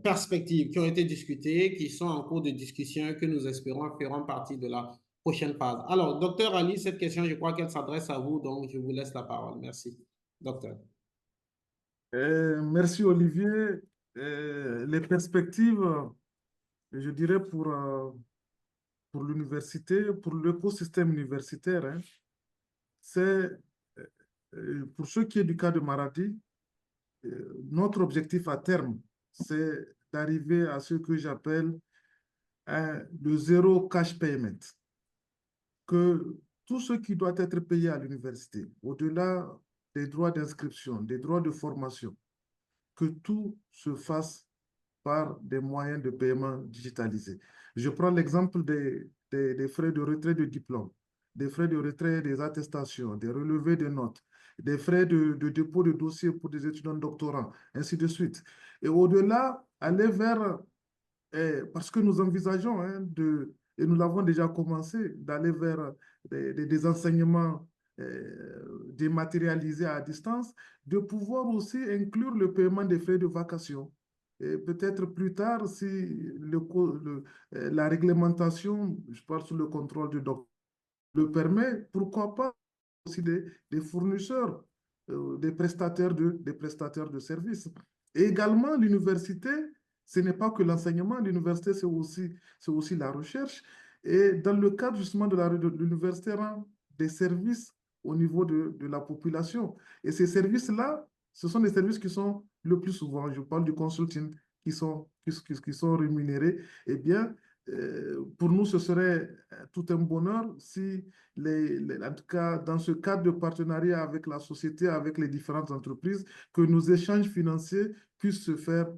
perspectives qui ont été discutées, qui sont en cours de discussion, que nous espérons feront partie de la prochaine phase. Alors, docteur Ali, cette question, je crois qu'elle s'adresse à vous, donc je vous laisse la parole. Merci, docteur. Merci Olivier. Les perspectives, je dirais pour l'université, pour l'écosystème universitaire, hein, c'est pour ce qui est du cas de Maradi, notre objectif à terme, c'est d'arriver à ce que j'appelle le zéro cash payment. Que tout ce qui doit être payé à l'université, au-delà des droits d'inscription, des droits de formation, que tout se fasse par des moyens de paiement digitalisés. Je prends l'exemple des frais de retrait de diplôme, des frais de retrait des attestations, des relevés de notes, des frais de dépôt de dossier pour des étudiants doctorants, ainsi de suite. Et au-delà, aller vers, parce que nous envisageons, hein, et nous l'avons déjà commencé, d'aller vers des enseignements dématérialisés à distance, de pouvoir aussi inclure le paiement des frais de vacation. Et peut-être plus tard, si la réglementation, je parle sous le contrôle du docteur, le permet, pourquoi pas aussi des fournisseurs, des prestataires de services. Et également, l'université, ce n'est pas que l'enseignement, l'université, c'est aussi la recherche. Et dans le cadre justement de l'université rend des services au niveau de la population. Et ces services-là, ce sont des services qui sont le plus souvent, je parle du consulting, qui sont rémunérés. Eh bien, pour nous, ce serait tout un bonheur si, en tout cas, dans ce cadre de partenariat avec la société, avec les différentes entreprises, que nos échanges financiers puissent se faire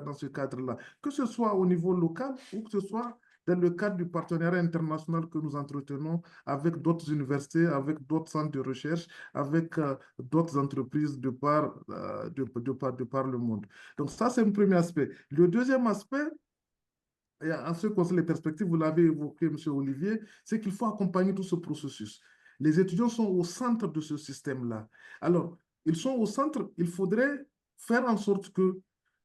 dans ce cadre-là. Que ce soit au niveau local ou que ce soit dans le cadre du partenariat international que nous entretenons avec d'autres universités, avec d'autres centres de recherche, avec d'autres entreprises de par le monde. Donc ça, c'est un premier aspect. Le deuxième aspect, et en ce qui concerne les perspectives, vous l'avez évoqué, M. Olivier, c'est qu'il faut accompagner tout ce processus. Les étudiants sont au centre de ce système-là. Alors, ils sont au centre, il faudrait faire en sorte que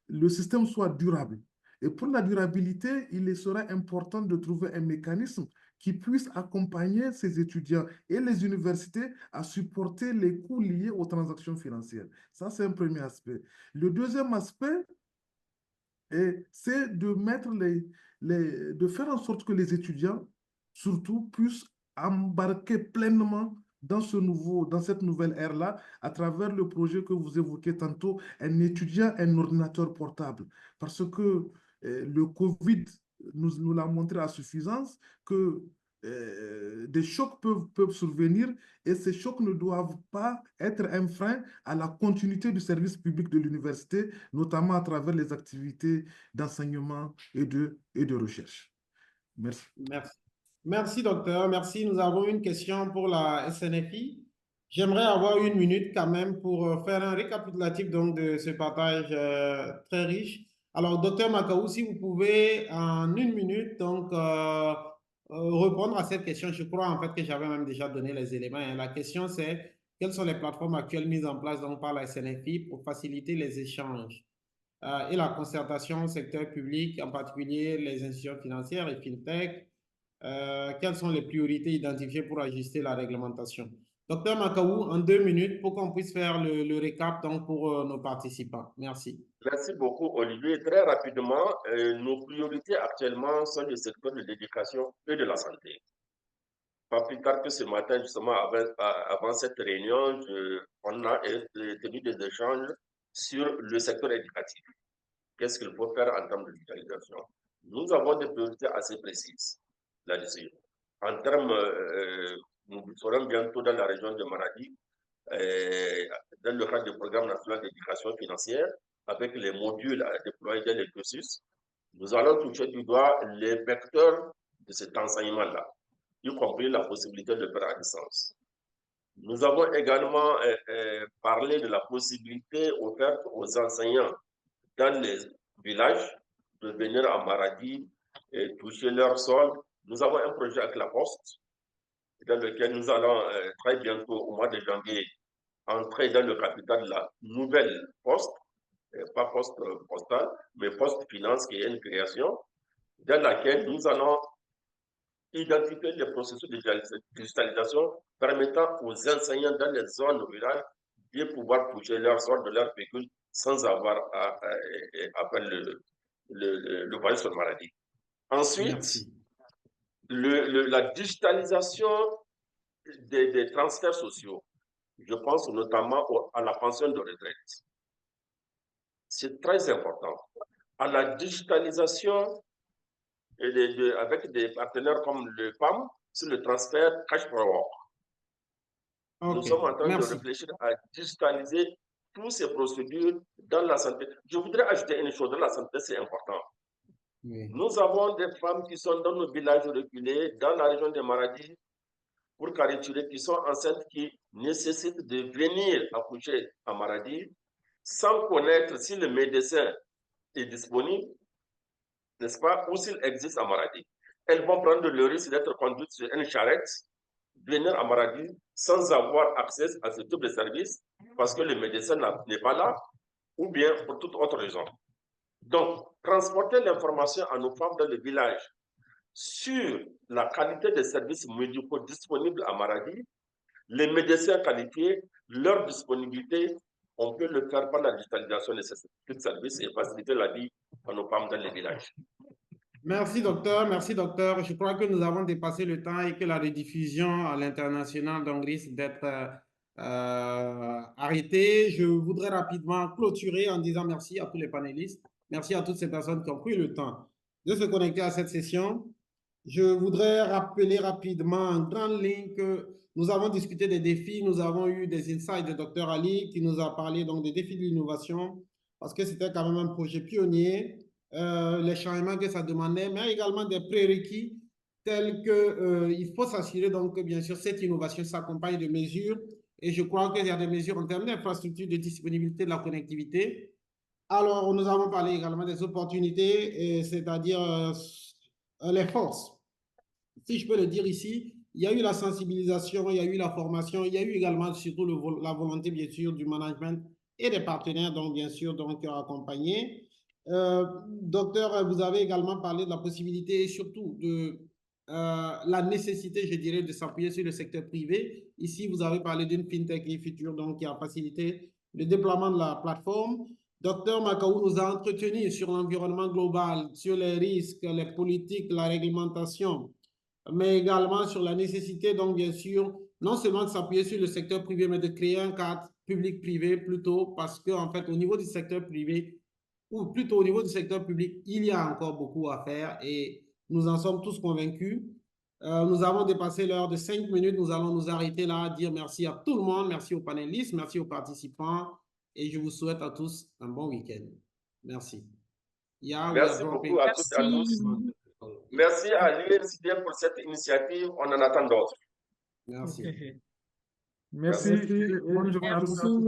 le système soit durable. Et pour la durabilité, il serait important de trouver un mécanisme qui puisse accompagner ces étudiants et les universités à supporter les coûts liés aux transactions financières. Ça, c'est un premier aspect. Le deuxième aspect, c'est de faire en sorte que les étudiants, surtout, puissent embarquer pleinement dans cette nouvelle ère-là, à travers le projet que vous évoquez tantôt, un étudiant, un ordinateur portable. Parce que le Covid nous l'a montré à suffisance que des chocs peuvent survenir et ces chocs ne doivent pas être un frein à la continuité du service public de l'université, notamment à travers les activités d'enseignement et de recherche. Merci. Merci. Merci, docteur. Merci. Nous avons une question pour la SNFI. J'aimerais avoir 1 minute quand même pour faire un récapitulatif donc, de ce partage très riche. Alors, docteur Makaou, si vous pouvez en 1 minute donc, répondre à cette question, je crois en fait que j'avais même déjà donné les éléments. Hein. La question, c'est quelles sont les plateformes actuelles mises en place donc, par la SNFI pour faciliter les échanges et la concertation au secteur public, en particulier les institutions financières et FinTech? Quelles sont les priorités identifiées pour ajuster la réglementation? Docteur Makaou, en 2 minutes, pour qu'on puisse faire le récap donc, pour nos participants. Merci. Merci beaucoup, Olivier. Très rapidement, nos priorités actuellement sont le secteur de l'éducation et de la santé. Pas plus tard que ce matin, justement, avant cette réunion, on a tenu des échanges sur le secteur éducatif. Qu'est-ce qu'il faut faire en termes de digitalisation? Nous avons des priorités assez précises là-dessus. En termes, nous serons bientôt dans la région de Maradi, dans le cadre du programme national d'éducation financière, avec les modules déployés dans les cursus. Nous allons toucher du doigt les vecteurs de cet enseignement-là, y compris la possibilité de faire à distance. Nous avons également parlé de la possibilité offerte aux enseignants dans les villages de venir à Maradi et toucher leur sol. Nous avons un projet avec la Poste, dans lequel nous allons très bientôt, au mois de janvier, entrer dans le capital de la nouvelle Poste, pas Poste postale, mais Poste Finance, qui est une création, dans laquelle nous allons identifier les processus de digitalisation permettant aux enseignants dans les zones rurales de pouvoir toucher leur sort de leur pécule sans avoir à faire le voyage sur maladie. Ensuite, la digitalisation des transferts sociaux. Je pense notamment à la pension de retraite. C'est très important. À la digitalisation avec des partenaires comme le PAM sur le transfert cash forward. Okay. Nous sommes en train de réfléchir à digitaliser toutes ces procédures dans la santé. Je voudrais ajouter une chose, dans la santé, c'est important. Oui. Nous avons des femmes qui sont dans nos villages reculés, dans la région de Maradi, pour carituler, qui sont enceintes, qui nécessitent de venir accoucher à Maradi, sans connaître si le médecin est disponible, n'est-ce pas, ou s'il existe à Maradi. Elles vont prendre le risque d'être conduites sur une charrette, venir à Maradi sans avoir accès à ce type de service parce que le médecin n'est pas là ou bien pour toute autre raison. Donc, transporter l'information à nos femmes dans le village sur la qualité des services médicaux disponibles à Maradi, les médecins qualifiés, leur disponibilité, on peut le faire par la digitalisation de ces services et faciliter la vie à nos femmes dans les villages. Merci, docteur. Merci, docteur. Je crois que nous avons dépassé le temps et que la rediffusion à l'international risque d'être arrêtée. Je voudrais rapidement clôturer en disant merci à tous les panélistes. Merci à toutes ces personnes qui ont pris le temps de se connecter à cette session. Je voudrais rappeler rapidement en grande ligne que nous avons discuté des défis. Nous avons eu des insights de Dr Ali qui nous a parlé donc des défis de l'innovation parce que c'était quand même un projet pionnier. Les changements que ça demandait, mais également des prérequis tels que il faut s'assurer donc que bien sûr cette innovation s'accompagne de mesures et je crois qu'il y a des mesures en termes d'infrastructure, de disponibilité de la connectivité, Alors, nous avons parlé également des opportunités, c'est-à-dire les forces. Si je peux le dire ici, il y a eu la sensibilisation, il y a eu la formation, il y a eu également surtout la volonté, bien sûr, du management et des partenaires, donc bien sûr, donc accompagnés. Docteur, vous avez également parlé de la possibilité et surtout de la nécessité, je dirais, de s'appuyer sur le secteur privé. Ici, vous avez parlé d'une FinTech Future, donc qui a facilité le déploiement de la plateforme. Docteur Makaou nous a entretenu sur l'environnement global, sur les risques, les politiques, la réglementation, mais également sur la nécessité, donc bien sûr, non seulement de s'appuyer sur le secteur privé, mais de créer un cadre public-privé plutôt, parce qu'en fait, au niveau du secteur privé, ou plutôt au niveau du secteur public, il y a encore beaucoup à faire et nous en sommes tous convaincus. Nous avons dépassé l'heure de 5 minutes. Nous allons nous arrêter là, dire merci à tout le monde, merci aux panélistes, merci aux participants et je vous souhaite à tous un bon week-end. Merci. Merci beaucoup à toutes et à tous. Merci à l'université pour cette initiative. On en attend d'autres. Merci. Merci. Bonne journée à tous.